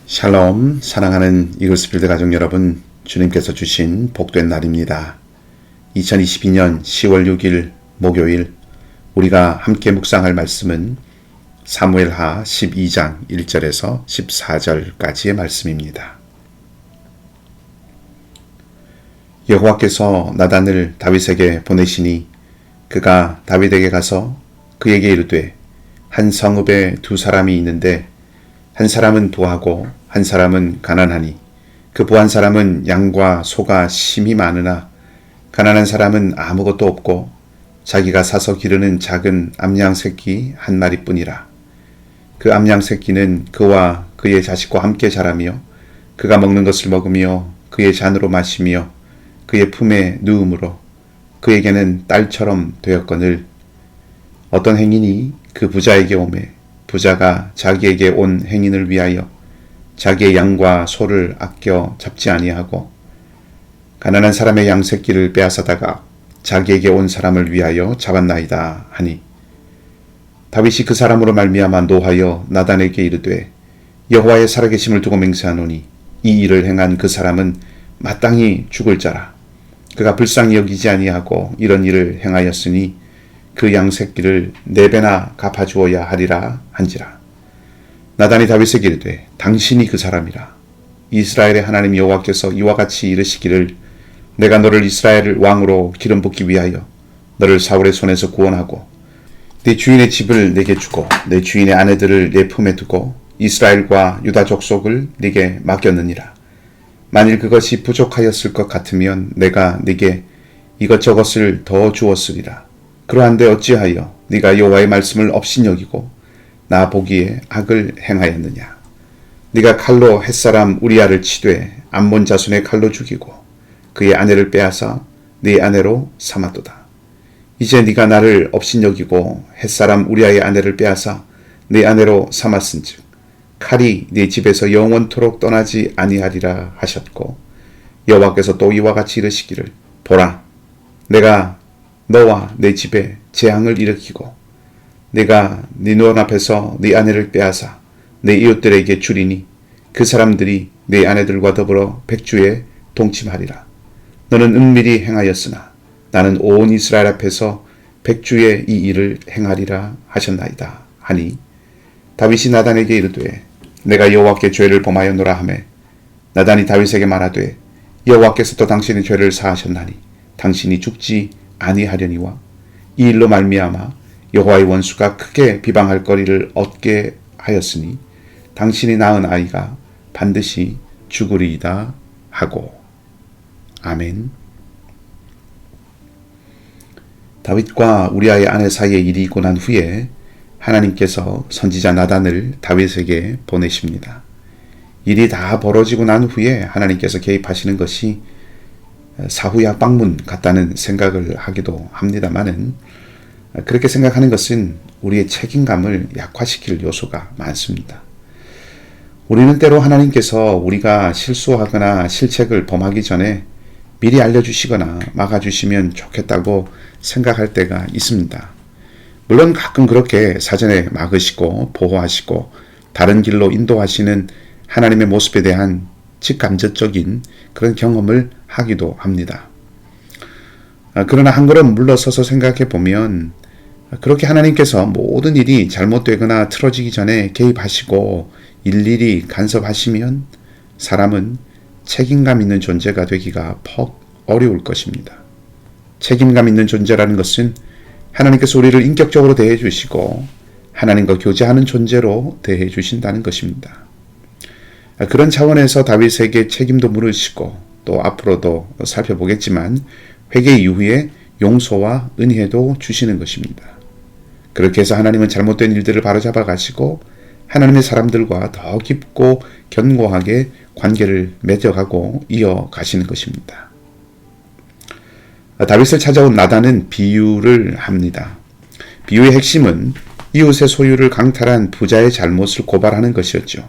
샬롬, 사랑하는 이글스필드 가족 여러분, 주님께서 주신 복된 날입니다. 2022년 10월 6일 목요일, 우리가 함께 묵상할 말씀은 사무엘하 12장 1절에서 14절까지의 말씀입니다. 여호와께서 나단을 다윗에게 보내시니 그가 다윗에게 가서 그에게 이르되, 한 성읍에 두 사람이 있는데 한 사람은 부하고 한 사람은 가난하니 그 부한 사람은 양과 소가 심히 많으나 가난한 사람은 아무것도 없고 자기가 사서 기르는 작은 암양 새끼 한 마리뿐이라. 그 암양 새끼는 그와 그의 자식과 함께 자라며 그가 먹는 것을 먹으며 그의 잔으로 마시며 그의 품에 누움으로 그에게는 딸처럼 되었거늘 어떤 행인이 그 부자에게 오매 부자가 자기에게 온 행인을 위하여 자기의 양과 소를 아껴 잡지 아니하고 가난한 사람의 양 새끼를 빼앗아다가 자기에게 온 사람을 위하여 잡았나이다 하니, 다윗이 그 사람으로 말미암아 노하여 나단에게 이르되, 여호와의 살아계심을 두고 맹세하노니 이 일을 행한 그 사람은 마땅히 죽을 자라. 그가 불쌍히 여기지 아니하고 이런 일을 행하였으니 그 양 새끼를 4배나 갚아주어야 하리라 한지라. 나단이 다윗에게 이르되, 당신이 그 사람이라. 이스라엘의 하나님 여호와께서 이와 같이 이르시기를, 내가 너를 이스라엘을 왕으로 기름 붓기 위하여 너를 사울의 손에서 구원하고 내 주인의 집을 내게 주고 내 주인의 아내들을 내 품에 두고 이스라엘과 유다 족속을 네게 맡겼느니라. 만일 그것이 부족하였을 것 같으면 내가 네게 이것저것을 더 주었으리라. 그러한데 어찌하여 네가 여호와의 말씀을 업신여기고 나 보기에 악을 행하였느냐. 네가 칼로 햇사람 우리아를 치되 암몬 자손의 칼로 죽이고 그의 아내를 빼앗아 네 아내로 삼았도다. 이제 네가 나를 업신여기고 햇사람 우리아의 아내를 빼앗아 네 아내로 삼았은즉 칼이 네 집에서 영원토록 떠나지 아니하리라 하셨고, 여호와께서 또 이와 같이 이르시기를, 보라, 내가 너와 내 집에 재앙을 일으키고 내가 네 눈 앞에서 네 아내를 빼앗아 내 이웃들에게 주리니 그 사람들이 네 아내들과 더불어 백주에 동침하리라. 너는 은밀히 행하였으나 나는 온 이스라엘 앞에서 백주에 이 일을 행하리라 하셨나이다 하니, 다윗이 나단에게 이르되, 내가 여호와께 죄를 범하였노라 하매 나단이 다윗에게 말하되, 여호와께서 또 당신의 죄를 사하셨나니 당신이 죽지 아니하려니와 이 일로 말미암아 여호와의 원수가 크게 비방할 거리를 얻게 하였으니 당신이 낳은 아이가 반드시 죽으리이다 하고. 아멘. 다윗과 우리아의 아내 사이의 일이 있고 난 후에 하나님께서 선지자 나단을 다윗에게 보내십니다. 일이 다 벌어지고 난 후에 하나님께서 개입하시는 것이 사후야 빵문 같다는 생각을 하기도 합니다만은, 그렇게 생각하는 것은 우리의 책임감을 약화시킬 요소가 많습니다. 우리는 때로 하나님께서 우리가 실수하거나 실책을 범하기 전에 미리 알려주시거나 막아주시면 좋겠다고 생각할 때가 있습니다. 물론 가끔 그렇게 사전에 막으시고 보호하시고 다른 길로 인도하시는 하나님의 모습에 대한 직감적인 그런 경험을 하기도 합니다. 그러나 한 걸음 물러서서 생각해 보면, 그렇게 하나님께서 모든 일이 잘못되거나 틀어지기 전에 개입하시고 일일이 간섭하시면 사람은 책임감 있는 존재가 되기가 퍽 어려울 것입니다. 책임감 있는 존재라는 것은 하나님께서 우리를 인격적으로 대해 주시고 하나님과 교제하는 존재로 대해 주신다는 것입니다. 그런 차원에서 다윗에게 책임도 물으시고 또 앞으로도 살펴보겠지만 회개 이후에 용서와 은혜도 주시는 것입니다. 그렇게 해서 하나님은 잘못된 일들을 바로잡아 가시고 하나님의 사람들과 더 깊고 견고하게 관계를 맺어가고 이어가시는 것입니다. 다윗을 찾아온 나단은 비유를 합니다. 비유의 핵심은 이웃의 소유를 강탈한 부자의 잘못을 고발하는 것이었죠.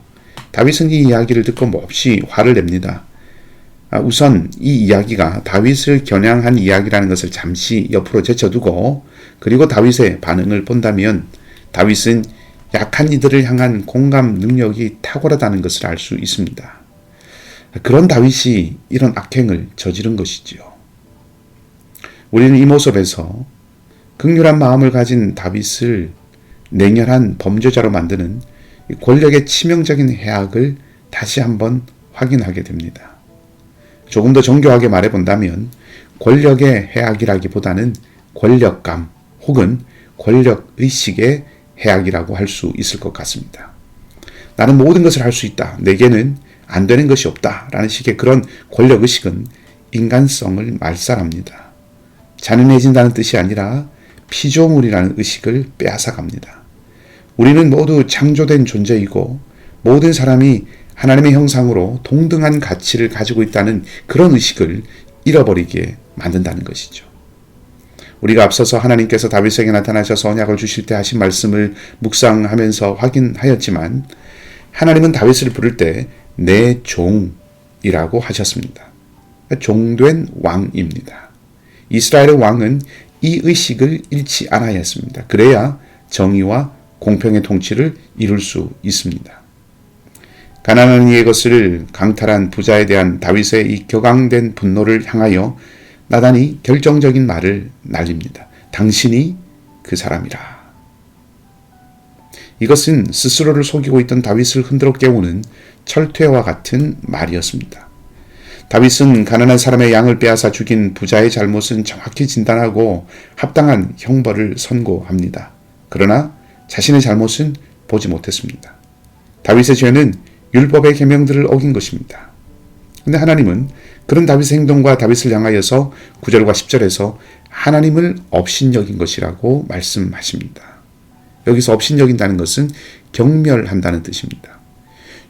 다윗은 이 이야기를 듣고 몹시 화를 냅니다. 우선 이 이야기가 다윗을 겨냥한 이야기라는 것을 잠시 옆으로 제쳐두고 그리고 다윗의 반응을 본다면, 다윗은 약한 이들을 향한 공감 능력이 탁월하다는 것을 알 수 있습니다. 그런 다윗이 이런 악행을 저지른 것이지요. 우리는 이 모습에서 극률한 마음을 가진 다윗을 냉혈한 범죄자로 만드는 권력의 치명적인 해악을 다시 한번 확인하게 됩니다. 조금 더 정교하게 말해본다면 권력의 해악이라기보다는 권력감 혹은 권력의식의 해악이라고 할 수 있을 것 같습니다. 나는 모든 것을 할 수 있다. 내게는 안 되는 것이 없다. 라는 식의 그런 권력의식은 인간성을 말살합니다. 잔인해진다는 뜻이 아니라 피조물이라는 의식을 빼앗아갑니다. 우리는 모두 창조된 존재이고 모든 사람이 하나님의 형상으로 동등한 가치를 가지고 있다는 그런 의식을 잃어버리게 만든다는 것이죠. 우리가 앞서서 하나님께서 다윗에게 나타나셔서 언약을 주실 때 하신 말씀을 묵상하면서 확인하였지만 하나님은 다윗을 부를 때 내 종이라고 하셨습니다. 종된 왕입니다. 이스라엘의 왕은 이 의식을 잃지 않아야 했습니다. 그래야 정의와 공평의 통치를 이룰 수 있습니다. 가난한 이의 것을 강탈한 부자에 대한 다윗의 이 격앙된 분노를 향하여 나단이 결정적인 말을 날립니다. 당신이 그 사람이라. 이것은 스스로를 속이고 있던 다윗을 흔들어 깨우는 철퇴와 같은 말이었습니다. 다윗은 가난한 사람의 양을 빼앗아 죽인 부자의 잘못은 정확히 진단하고 합당한 형벌을 선고합니다. 그러나 자신의 잘못은 보지 못했습니다. 다윗의 죄는 율법의 계명들을 어긴 것입니다. 그런데 하나님은 그런 다윗의 행동과 다윗을 향하여서 9절과 10절에서 하나님을 업신여긴 것이라고 말씀하십니다. 여기서 업신여긴다는 것은 경멸한다는 뜻입니다.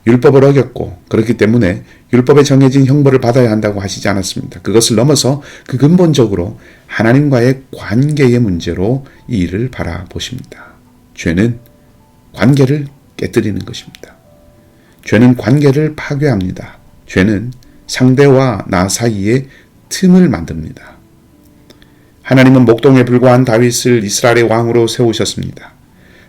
율법을 어겼고 그렇기 때문에 율법에 정해진 형벌을 받아야 한다고 하시지 않았습니다. 그것을 넘어서 그 근본적으로 하나님과의 관계의 문제로 이 일을 바라보십니다. 죄는 관계를 깨뜨리는 것입니다. 죄는 관계를 파괴합니다. 죄는 상대와 나 사이에 틈을 만듭니다. 하나님은 목동에 불과한 다윗을 이스라엘의 왕으로 세우셨습니다.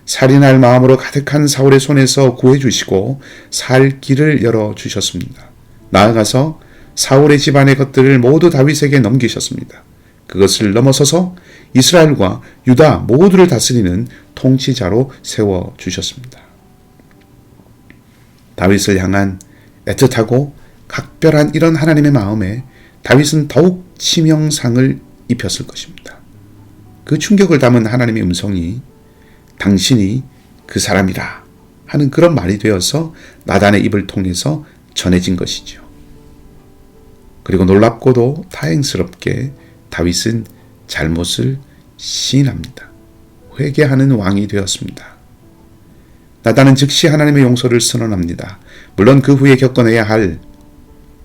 살인할 마음으로 가득한 사울의 손에서 구해주시고 살 길을 열어주셨습니다. 나아가서 사울의 집안의 것들을 모두 다윗에게 넘기셨습니다. 그것을 넘어서서 이스라엘과 유다 모두를 다스리는 통치자로 세워주셨습니다. 다윗을 향한 애틋하고 각별한 이런 하나님의 마음에 다윗은 더욱 치명상을 입혔을 것입니다. 그 충격을 담은 하나님의 음성이 당신이 그 사람이라 하는 그런 말이 되어서 나단의 입을 통해서 전해진 것이죠. 그리고 놀랍고도 다행스럽게 다윗은 잘못을 시인합니다. 회개하는 왕이 되었습니다. 나단은 즉시 하나님의 용서를 선언합니다. 물론 그 후에 겪어내야 할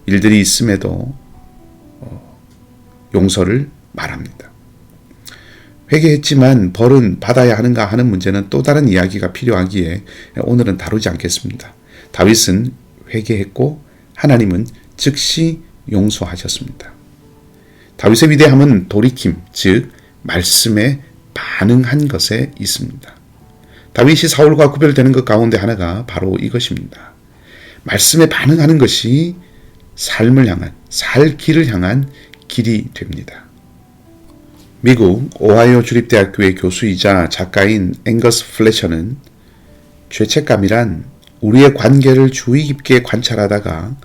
일들이 있음에도 용서를 말합니다. 회개했지만 벌은 받아야 하는가 하는 문제는 또 다른 이야기가 필요하기에 오늘은 다루지 않겠습니다. 다윗은 회개했고 하나님은 즉시 용서하셨습니다. 다윗의 위대함은 돌이킴, 즉 말씀에 반응한 것에 있습니다. 다윗이 사울과 구별되는 것 가운데 하나가 바로 이것입니다. 말씀에 반응하는 것이 삶을 향한, 살 길을 향한 길이 됩니다. 미국 오하이오 주립대학교의 교수이자 작가인 앵거스 플래처는 죄책감이란 우리의 관계를 주의 깊게 관찰하다가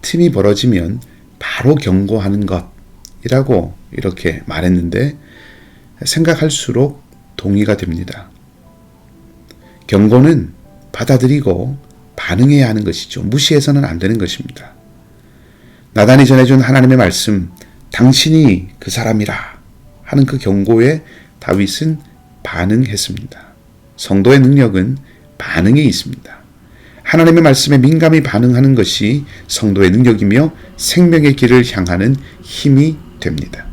틈이 벌어지면 바로 경고하는 것이라고 이렇게 말했는데 생각할수록 동의가 됩니다. 경고는 받아들이고 반응해야 하는 것이죠. 무시해서는 안 되는 것입니다. 나단이 전해준 하나님의 말씀, 당신이 그 사람이라 하는 그 경고에 다윗은 반응했습니다. 성도의 능력은 반응에 있습니다. 하나님의 말씀에 민감히 반응하는 것이 성도의 능력이며 생명의 길을 향하는 힘이 됩니다.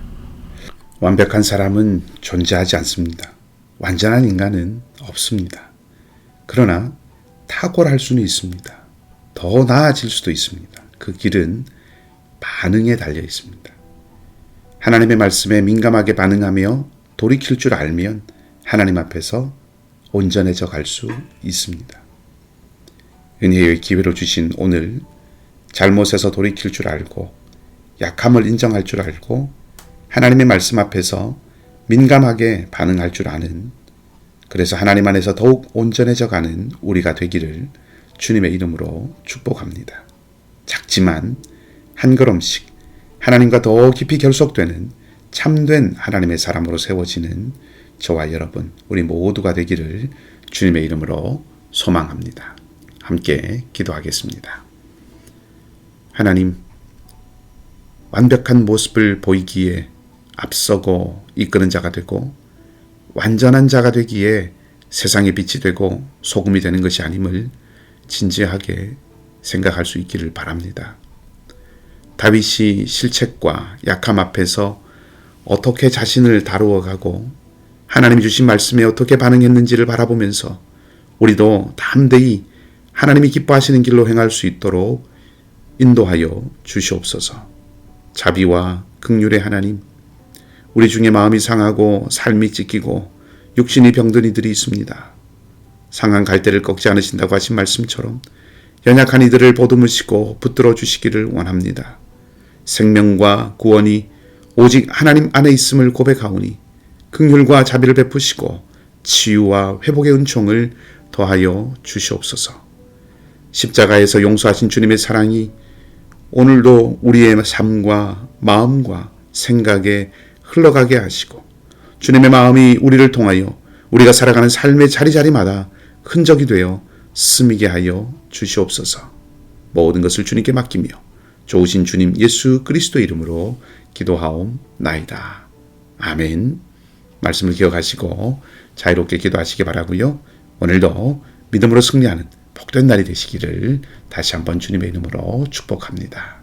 완벽한 사람은 존재하지 않습니다. 완전한 인간은 없습니다. 그러나 탁월할 수는 있습니다. 더 나아질 수도 있습니다. 그 길은 반응에 달려 있습니다. 하나님의 말씀에 민감하게 반응하며 돌이킬 줄 알면 하나님 앞에서 온전해져 갈 수 있습니다. 은혜의 기회로 주신 오늘 잘못에서 돌이킬 줄 알고 약함을 인정할 줄 알고 하나님의 말씀 앞에서 민감하게 반응할 줄 아는, 그래서 하나님 안에서 더욱 온전해져 가는 우리가 되기를 주님의 이름으로 축복합니다. 작지만 한 걸음씩 하나님과 더 깊이 결속되는 참된 하나님의 사람으로 세워지는 저와 여러분, 우리 모두가 되기를 주님의 이름으로 소망합니다. 함께 기도하겠습니다. 하나님, 완벽한 모습을 보이기에 앞서고 이끄는 자가 되고 완전한 자가 되기에 세상의 빛이 되고 소금이 되는 것이 아님을 진지하게 생각할 수 있기를 바랍니다. 다윗이 실책과 약함 앞에서 어떻게 자신을 다루어가고 하나님이 주신 말씀에 어떻게 반응했는지를 바라보면서 우리도 담대히 하나님이 기뻐하시는 길로 행할 수 있도록 인도하여 주시옵소서. 자비와 긍휼의 하나님, 우리 중에 마음이 상하고 삶이 찢기고 육신이 병든 이들이 있습니다. 상한 갈대를 꺾지 않으신다고 하신 말씀처럼 연약한 이들을 보듬으시고 붙들어 주시기를 원합니다. 생명과 구원이 오직 하나님 안에 있음을 고백하오니 긍휼과 자비를 베푸시고 치유와 회복의 은총을 더하여 주시옵소서. 십자가에서 용서하신 주님의 사랑이 오늘도 우리의 삶과 마음과 생각에 흘러가게 하시고 주님의 마음이 우리를 통하여 우리가 살아가는 삶의 자리자리마다 흔적이 되어 스미게 하여 주시옵소서. 모든 것을 주님께 맡기며 좋으신 주님 예수 그리스도의 이름으로 기도하옵나이다. 아멘. 말씀을 기억하시고 자유롭게 기도하시기 바라고요. 오늘도 믿음으로 승리하는 복된 날이 되시기를 다시 한번 주님의 이름으로 축복합니다.